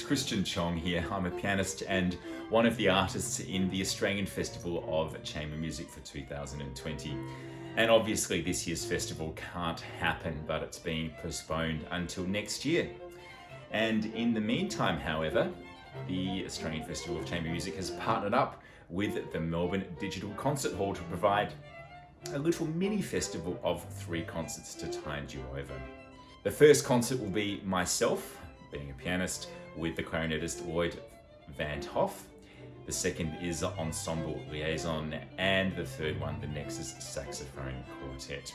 Kristian Chong here. I'm a pianist and one of the artists in the Australian Festival of Chamber Music for 2020. And obviously this year's festival can't happen, but it's being postponed until next year. And in the meantime, however, the Australian Festival of Chamber Music has partnered up with the Melbourne Digital Concert Hall to provide a little mini festival of 3 concerts to tide you over. The first concert will be myself, being a pianist, with the clarinetist Lloyd and Hoff. The second is Ensemble Liaison, and the third one, the Nexus Saxophone Quartet.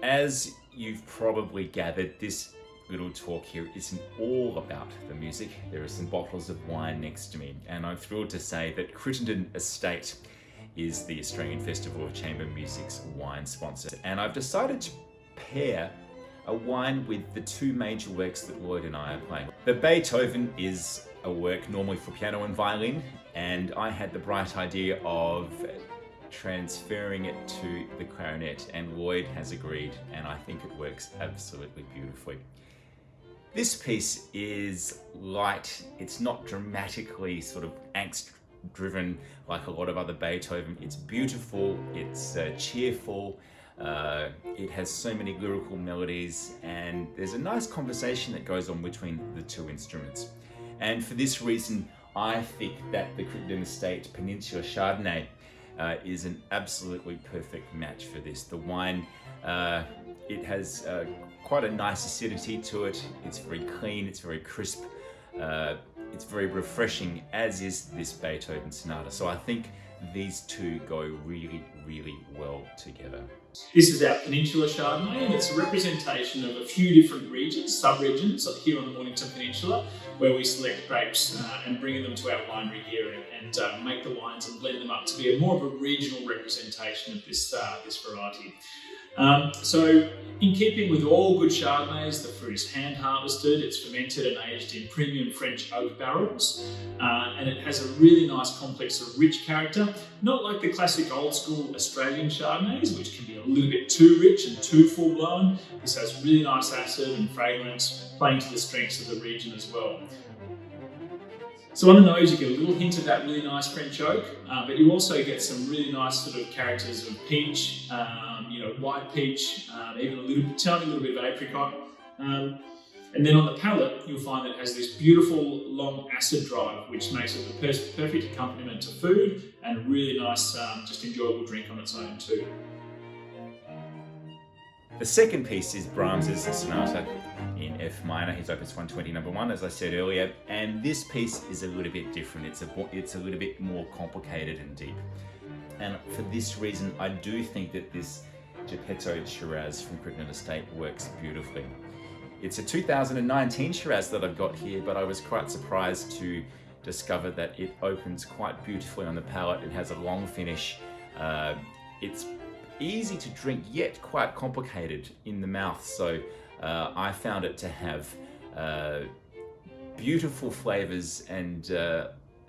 As you've probably gathered, this little talk here isn't all about the music. There are some bottles of wine next to me, and I'm thrilled to say that Crittenden Estate is the Australian Festival of Chamber Music's wine sponsor. And I've decided to pair a wine with the 2 major works that Lloyd and I are playing. The Beethoven is a work normally for piano and violin, and I had the bright idea of transferring it to the clarinet, and Lloyd has agreed, and I think it works absolutely beautifully. This piece is light. It's not dramatically sort of angst-driven like a lot of other Beethoven. It's beautiful, it's cheerful, it has so many lyrical melodies, and there's a nice conversation that goes on between the 2 instruments. And for this reason, I think that the Crittenden Estate Peninsula Chardonnay is an absolutely perfect match for this. The wine, it has quite a nice acidity to it. It's very clean, it's very crisp, it's very refreshing, as is this Beethoven sonata. So I think these 2 go really, really well together. This is our Peninsula Chardonnay, and it's a representation of a few different regions, sub-regions here on the Mornington Peninsula, where we select grapes and bring them to our winery here and make the wines and blend them up to be more of a regional representation of this variety. So in keeping with all good Chardonnays, the fruit is hand harvested, it's fermented and aged in premium French oak barrels, and it has a really nice complex of rich character, not like the classic old school Australian Chardonnays, which can be a little bit too rich and too full blown. This has really nice acid and fragrance, playing to the strengths of the region as well. So on the nose you get a little hint of that really nice French oak, but you also get some really nice sort of characters of peach, white peach, even a tiny little bit of apricot. And then on the palate, you'll find that it has this beautiful long acid drive, which makes it the perfect accompaniment to food and a really nice, just enjoyable drink on its own too. The second piece is Brahms's Sonata in F minor, his Opus 120 number 1, as I said earlier, and this piece is a little bit different. It's a little bit more complicated and deep. And for this reason, I do think that this Geppetto Shiraz from Crittenden Estate works beautifully. It's a 2019 Shiraz that I've got here, but I was quite surprised to discover that it opens quite beautifully on the palate. It has a long finish. It's easy to drink, yet quite complicated in the mouth. So I found it to have beautiful flavors and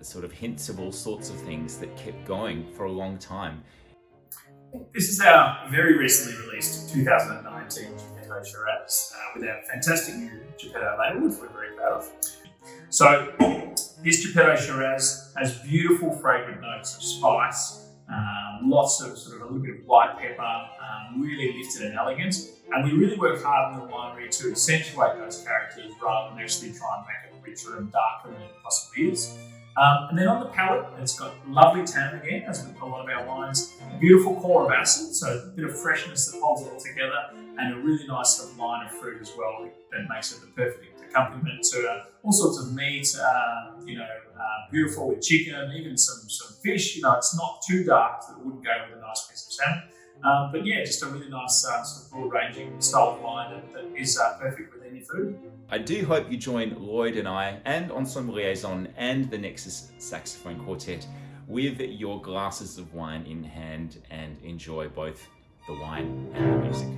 sort of hints of all sorts of things that kept going for a long time. This is our very recently released 2019 Geppetto Shiraz with our fantastic new Geppetto label, which we're very proud of. So this Geppetto Shiraz has beautiful fragrant notes of spice, lots of sort of a little bit of white pepper, really lifted and elegant. And we really work hard in the winery to accentuate those characters rather than actually try and make it richer and darker than it possibly is. And then on the palate, it's got lovely tannin again, as with a lot of our wines, a beautiful core of acid, so a bit of freshness that holds it all together, and a really nice sort of line of fruit as well that makes it the perfect accompaniment to all sorts of meat, beautiful with chicken, even some fish. It's not too dark that it wouldn't go with a nice piece of salmon. But yeah, just a really nice sort of broad-ranging style of wine that is perfect with any food. I do hope you join Lloyd and I and Ensemble Liaison and the Nexus Saxophone Quartet with your glasses of wine in hand and enjoy both the wine and the music.